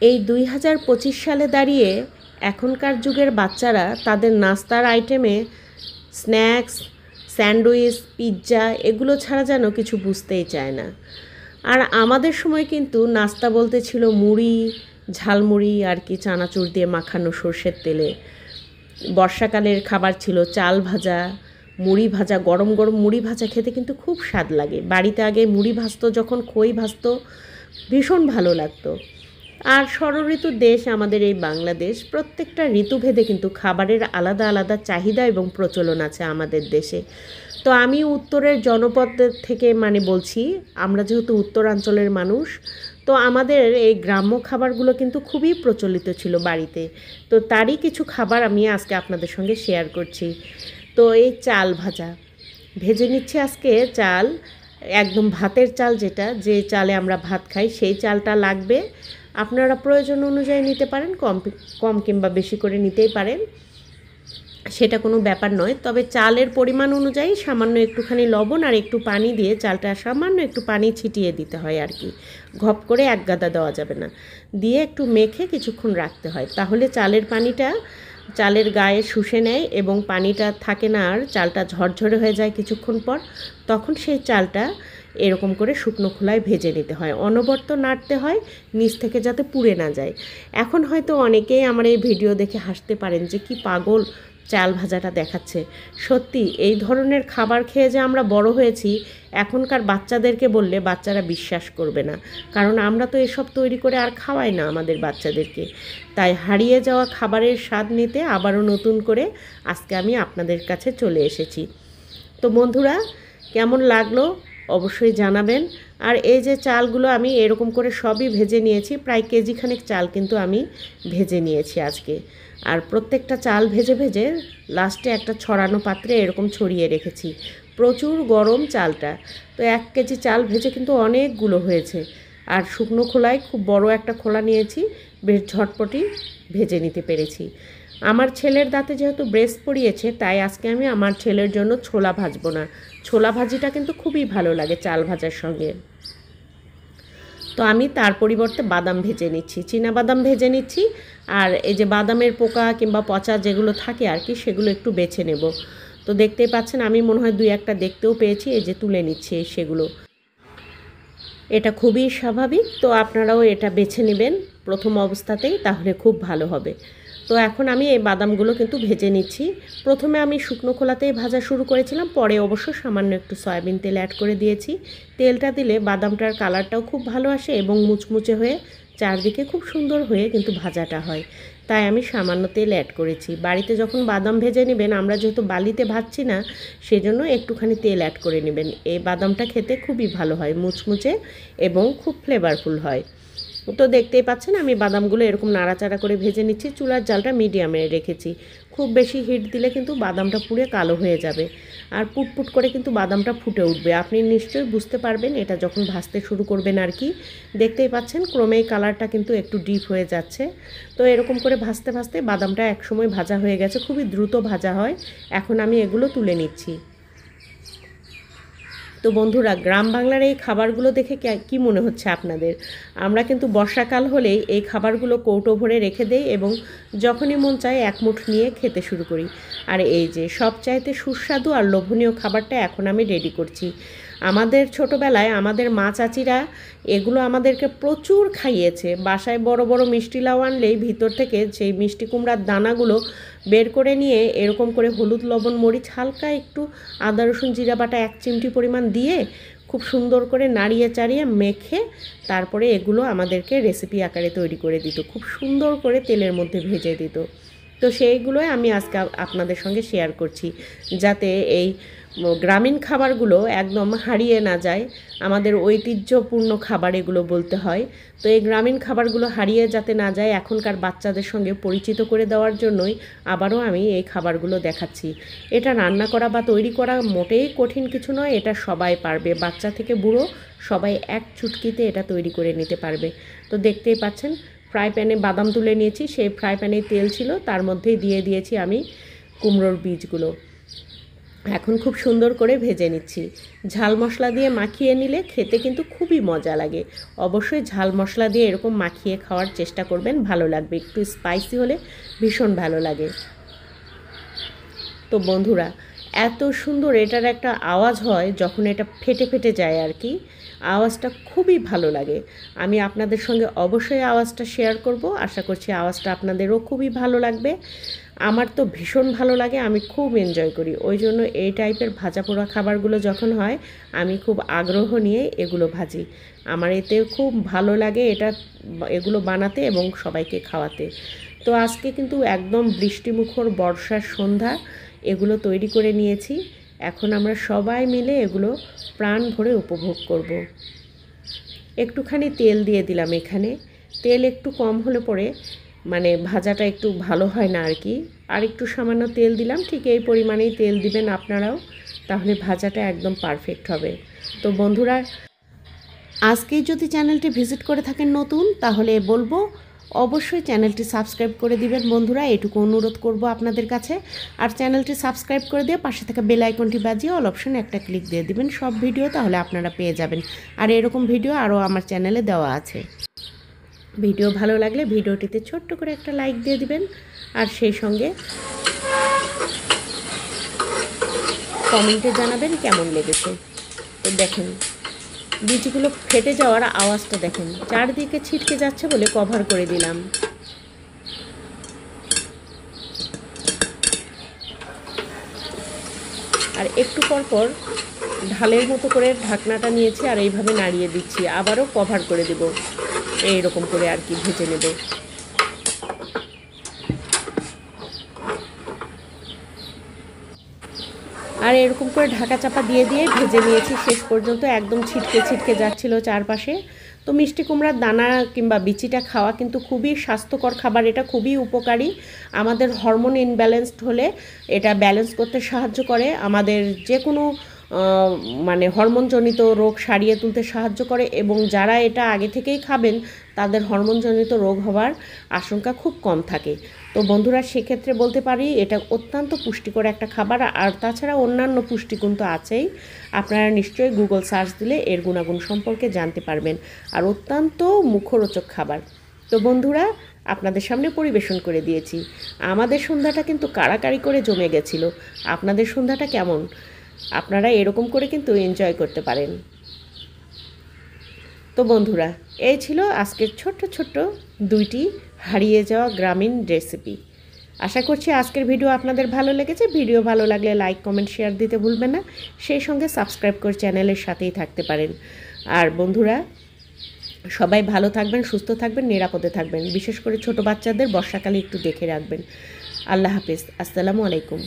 এই 2025 সালে দাঁড়িয়ে এখনকার যুগের বাচ্চারা তাদের নাস্তার আইটেমে স্ন্যাক্স, স্যান্ডউইচ, পিৎজা এগুলো ছাড়া যেন কিছু বুঝতেই চায় না। আর আমাদের সময় কিন্তু নাস্তা বলতে ছিল মুড়ি, ঝালমুড়ি আর কি চানাচুর দিয়ে মাখানো সর্ষের তেলে। বর্ষাকালের খাবার ছিল চাল ভাজা, মুড়ি ভাজা, গরম গরম মুড়ি ভাজা খেতে কিন্তু খুব স্বাদ লাগে। বাড়িতে আগে মুড়ি ভাজতো যখন, খই ভাজতো, ভীষণ ভালো লাগতো। আর ষড়ঋতুর দেশ আমাদের এই বাংলাদেশ, প্রত্যেকটা ঋতুভেদে কিন্তু খাবারের আলাদা আলাদা চাহিদা এবং প্রচলন আছে আমাদের দেশে। তো আমি উত্তরের জনপদ থেকে বলছি, আমরা যেহেতু উত্তরাঞ্চলের মানুষ, তো আমাদের এই গ্রাম্য খাবারগুলো কিন্তু খুবই প্রচলিত ছিল বাড়িতে। তো তারই কিছু খাবার আমি আজকে আপনাদের সঙ্গে শেয়ার করছি। তো এই চাল ভাজা ভেজে নিচ্ছি আজকে। চাল একদম ভাতের চাল, যে চালে আমরা ভাত খাই সেই চালটা লাগবে। আপনারা প্রয়োজন অনুযায়ী নিতে পারেন, কম কিংবা বেশি করে নিতেই পারেন, সেটা কোনো ব্যাপার নয়। তবে চালের পরিমাণ অনুযায়ী সামান্য একটুখানি লবণ আর একটু পানি দিয়ে চালটা সামান্য একটু পানি ছিটিয়ে দিতে হয় আর কি। ঘপ করে এক গাদা দেওয়া যাবে না, দিয়ে একটু মেখে কিছুক্ষণ রাখতে হয়। তাহলে চালের পানিটা চালের গায়ে শুষে নেয় এবং পানিটা থাকে না, আর চালটা ঝরঝরে হয়ে যায় কিছুক্ষণ পর। তখন সেই চালটা এরকম করে শুকনো খোলায় ভেজে নিতে হয়, অনবরত নাড়তে হয় নিচ থেকে যাতে পুড়ে না যায়। এখন হয়তো অনেকেই আমার এই ভিডিও দেখে হাসতে পারেন যে কি পাগল চাল ভাজাটা দেখাচ্ছে। সত্যি এই ধরনের খাবার খেয়ে যে আমরা বড় হয়েছি, এখনকার বাচ্চাদেরকে বললে বাচ্চারা বিশ্বাস করবে না, কারণ আমরা তো এসব তৈরি করে আর খাওয়াই না আমাদের বাচ্চাদেরকে। তাই হারিয়ে যাওয়া খাবারের স্বাদ নিতে আবারও নতুন করে আজকে আমি আপনাদের কাছে চলে এসেছি। তো বন্ধুরা, কেমন লাগলো অবশ্যই জানাবেন। আর এই যে চালগুলো আমি এরকম করে সবই ভেজে নিয়েছি, প্রায় কেজিখানেক চাল কিন্তু আমি ভেজে নিয়েছি আজকে। আর প্রত্যেকটা চাল ভেজে ভেজে লাস্টে একটা ছড়ানো পাত্রে এরকম ছড়িয়ে রেখেছি। প্রচুর গরম চালটা, তো 1 কেজি চাল ভেজে কিন্তু অনেকগুলো হয়েছে। আর শুকনো খোলায় খুব বড় একটা খোলা নিয়েছি, বেশ ঝটপটি ভেজে নিতে পেরেছি। আমার ছেলের দাঁতে যেহেতু ব্রেস পড়িয়েছে, তাই আজকে আমি আমার ছেলের জন্য ছোলা ভাজবো না। ছোলা ভাজিটা কিন্তু খুবই ভালো লাগে চাল ভাজার সঙ্গে। তো আমি তার পরিবর্তে বাদাম ভেজে নিচ্ছি, চীনা বাদাম ভেজে নিচ্ছি। আর এই যে বাদামের পোকা কিংবা পচা যেগুলো থাকে আর কি, সেগুলো একটু বেছে নেব। তো দেখতেই পাচ্ছেন আমি মনে হয় 2-1টা দেখতেও পেয়েছি, এই যে তুলে নিচ্ছি সেগুলো। এটা খুবই স্বাভাবিক, তো আপনারাও এটা বেছে নেবেন প্রথম অবস্থাতেই, তাহলে খুব ভালো হবে। তো এখন আমি এই বাদামগুলো কিন্তু ভেজে নিচ্ছি। প্রথমে আমি শুকনো খোলাতেই ভাজা শুরু করেছিলাম, পরে অবশ্য সামান্য একটু সয়াবিন তেল অ্যাড করে দিয়েছি। তেলটা দিলে বাদামটার কালারটাও খুব ভালো আসে এবং মুচমুচে হয়ে চারদিকে খুব সুন্দর হয়ে কিন্তু ভাজাটা হয়। তাই আমি সামান্য তেল অ্যাড করেছি। বাড়িতে যখন বাদাম ভেজে নেবেন, আমরা যেহেতু বালিতে ভাজছি না, সেজন্য একটুখানি তেল অ্যাড করে নেবেন। এই বাদামটা খেতে খুবই ভালো হয়, মুচমুচে এবং খুব ফ্লেভারফুল হয়। তো দেখতেই পাচ্ছেন আমি বাদামগুলো এরকম নাড়াচাড়া করে ভেজে নিচ্ছি। চুলার জালটা মিডিয়ামে রেখেছি। খুব বেশি হিট দিলে কিন্তু বাদামটা পুড়ে কালো হয়ে যাবে, আর পুটপুট করে কিন্তু বাদামটা ফুটে উঠবে। আপনি নিশ্চয়ই বুঝতে পারবেন এটা যখন ভাজতে শুরু করবেন আর কি। দেখতেই পাচ্ছেন ক্রমেই কালারটা কিন্তু একটু ডিপ হয়ে যাচ্ছে। তো এরকম করে ভাজতে ভাজতে বাদামটা একসময় ভাজা হয়ে গেছে, খুবই দ্রুত ভাজা হয়। এখন আমি এগুলো তুলে নিচ্ছি। তো বন্ধুরা, গ্রাম বাংলার এই খাবারগুলো দেখে কি মনে হচ্ছে আপনাদের? আমরা কিন্তু বর্ষাকাল হলেই এই খাবারগুলো কৌটো ভরে রেখে দেই এবং যখনই মন চায় এক মুঠ নিয়ে খেতে শুরু করি। আর এই যে সবচাইতে সুস্বাদু আর লোভনীয় খাবারটা এখন আমি রেডি করছি। আমাদের ছোটোবেলায় আমাদের মা চাচিরা এগুলো আমাদেরকে প্রচুর খাইয়েছে। বাসায় বড় বড় মিষ্টি লাউ আনলেই ভিতর থেকে সেই মিষ্টি কুমড়ার দানাগুলো বের করে নিয়ে এরকম করে হলুদ, লবণ, মরিচ, হালকা একটু আদা রসুন জিরা বাটা 1 চিমটি পরিমাণ দিয়ে খুব সুন্দর করে নাড়িয়ে চাড়িয়ে মেখে তারপরে এগুলো আমাদেরকে রেসিপি আকারে তৈরি করে দিত, খুব সুন্দর করে তেলের মধ্যে ভেজে দিত। তো সেইগুলোই আমি আজকে আপনাদের সঙ্গে শেয়ার করছি, যাতে এই গ্রামীণ খাবারগুলো একদম হারিয়ে না যায়। আমাদের ঐতিহ্যপূর্ণ খাবার এগুলো বলতে হয়। তো এই গ্রামীণ খাবারগুলো হারিয়ে যাতে না যায়, এখনকার বাচ্চাদের সঙ্গে পরিচিত করে দেওয়ার জন্যই আবারও আমি এই খাবারগুলো দেখাচ্ছি। এটা রান্না করা বা তৈরি করা মোটেই কঠিন কিছু নয়, এটা সবাই পারবে, বাচ্চা থেকে বুড়ো সবাই এক চুটকিতে এটা তৈরি করে নিতে পারবে। তো দেখতেই পাচ্ছেন ফ্রাই প্যানে বাদাম তুলে নিয়েছি, সেই ফ্রাই প্যানে তেল ছিল, তার মধ্যেই দিয়ে দিয়েছি আমি কুমড়োর বীজগুলো। এখন খুব সুন্দর করে ভেজে নিচ্ছি। ঝাল মশলা দিয়ে মাখিয়ে নিলে খেতে কিন্তু খুবই মজা লাগে। অবশ্যই ঝাল মশলা দিয়ে এরকম মাখিয়ে খাওয়ার চেষ্টা করবেন, ভালো লাগবে। একটু স্পাইসি হলে ভীষণ ভালো লাগে। তো বন্ধুরা, এত সুন্দর এটার একটা আওয়াজ হয় যখন এটা ফেটে ফেটে যায় আর কি, আওয়াজটা খুবই ভালো লাগে। আমি আপনাদের সঙ্গে অবশ্যই আওয়াজটা শেয়ার করব। আশা করছি আওয়াজটা আপনাদেরও খুবই ভালো লাগবে। আমার তো ভীষণ ভালো লাগে, আমি খুব এনজয় করি। ওই জন্য এই টাইপের ভাজা পোড়া খাবারগুলো যখন হয় আমি খুব আগ্রহ নিয়ে এগুলো ভাজি। আমার এতে খুব ভালো লাগে এগুলো বানাতে এবং সবাইকে খাওয়াতে। তো আজকে কিন্তু একদম বৃষ্টিমুখর বর্ষার সন্ধ্যা, এগুলো তৈরি করে নিয়েছি। এখন আমরা সবাই মিলে এগুলো প্রাণ ভরে উপভোগ করব। একটুখানি তেল দিয়ে দিলাম এখানে। তেল একটু কম হলে পরে মানে ভাজাটা একটু ভালো হয় না আর কি। আর একটু সামান্য তেল দিলাম, ঠিক এই পরিমাণেই তেল দিবেন আপনারাও, তাহলে ভাজাটা একদম পারফেক্ট হবে। তো বন্ধুরা, আজকেই যদি চ্যানেলটি ভিজিট করে থাকেন নতুন, তাহলে বলবো অবশ্যই চ্যানেলটি সাবস্ক্রাইব করে দিবেন বন্ধুরা, এটুকু অনুরোধ করব আপনাদের কাছে। আর চ্যানেলটি সাবস্ক্রাইব করে দিয়ে পাশে থাকা বেল আইকনটি বাজিয়ে অল অপশনে একটা ক্লিক দিয়ে দিবেন সব ভিডিও, তাহলে আপনারা পেয়ে যাবেন। আর এরকম ভিডিও আরও আমার চ্যানেলে দেওয়া আছে। ভিডিও ভালো লাগলে ভিডিওটিতে ছোট্ট করে একটা লাইক দিয়ে দিবেন, আর সেই সঙ্গে কমেন্টে জানাবেন কেমন লেগেছে। তো দেখেন বীজগুলো ফেটে যাওয়ার আওয়াজটা দেখেন, চারদিকে ছিটকে যাচ্ছে বলে কভার করে দিলাম। আর একটু পর পর ঢালের মতো করে ঢাকনাটা নিয়েছি আর এইভাবে নাড়িয়ে দিচ্ছি, আবারও কভার করে দেব। এইরকম করে আর কি ভেজে নেব। আর এরকম করে ঢাকা চাপা দিয়ে দিয়ে ভেজে নিয়েছি শেষ পর্যন্ত, একদম ছিটকে ছিটকে যাচ্ছিল চারপাশে। তো মিষ্টি কুমড়ার দানা কিংবা বিচিটা খাওয়া কিন্তু খুবই স্বাস্থ্যকর খাবার, এটা খুবই উপকারী। আমাদের হরমোন ইনব্যালেন্সড হলে এটা ব্যালেন্স করতে সাহায্য করে, আমাদের যে কোনো মানে হরমোনজনিত রোগ সারিয়ে তুলতে সাহায্য করে, এবং যারা এটা আগে থেকেই খাবেন তাদের হরমোনজনিত রোগ হওয়ার আশঙ্কা খুব কম থাকে। তো বন্ধুরা, সেক্ষেত্রে বলতে পারি এটা অত্যন্ত পুষ্টিকর একটা খাবার। আর তাছাড়া অন্যান্য পুষ্টিগুণ তো আছেই, আপনারা নিশ্চয়ই গুগল সার্চ দিলে এর গুণাগুণ সম্পর্কে জানতে পারবেন। আর অত্যন্ত মুখরোচক খাবার। তো বন্ধুরা, আপনাদের সামনে পরিবেশন করে দিয়েছি। আমাদের সন্ধ্যাটা কিন্তু কাড়াকাড়ি করে জমে গেছিল। আপনাদের সন্ধ্যাটা কেমন? আপনারা এরকম করে কিন্তু এনজয় করতে পারেন। তো বন্ধুরা, এই ছিল আজকের ছোট্ট ছোট্ট দুইটি হারিয়ে যাওয়া গ্রামীণ রেসিপি। আশা করছি আজকের ভিডিও আপনাদের ভালো লেগেছে। ভিডিও ভালো লাগলে লাইক কমেন্ট শেয়ার দিতে ভুলবেন না, সেই সঙ্গে সাবস্ক্রাইব করে চ্যানেলের সাথেই থাকতে পারেন। আর বন্ধুরা, সবাই ভালো থাকবেন, সুস্থ থাকবেন, নিরাপদে থাকবেন। বিশেষ করে ছোট বাচ্চাদের বর্ষাকালে একটু দেখে রাখবেন। আল্লাহ হাফেজ, আসসালামু আলাইকুম।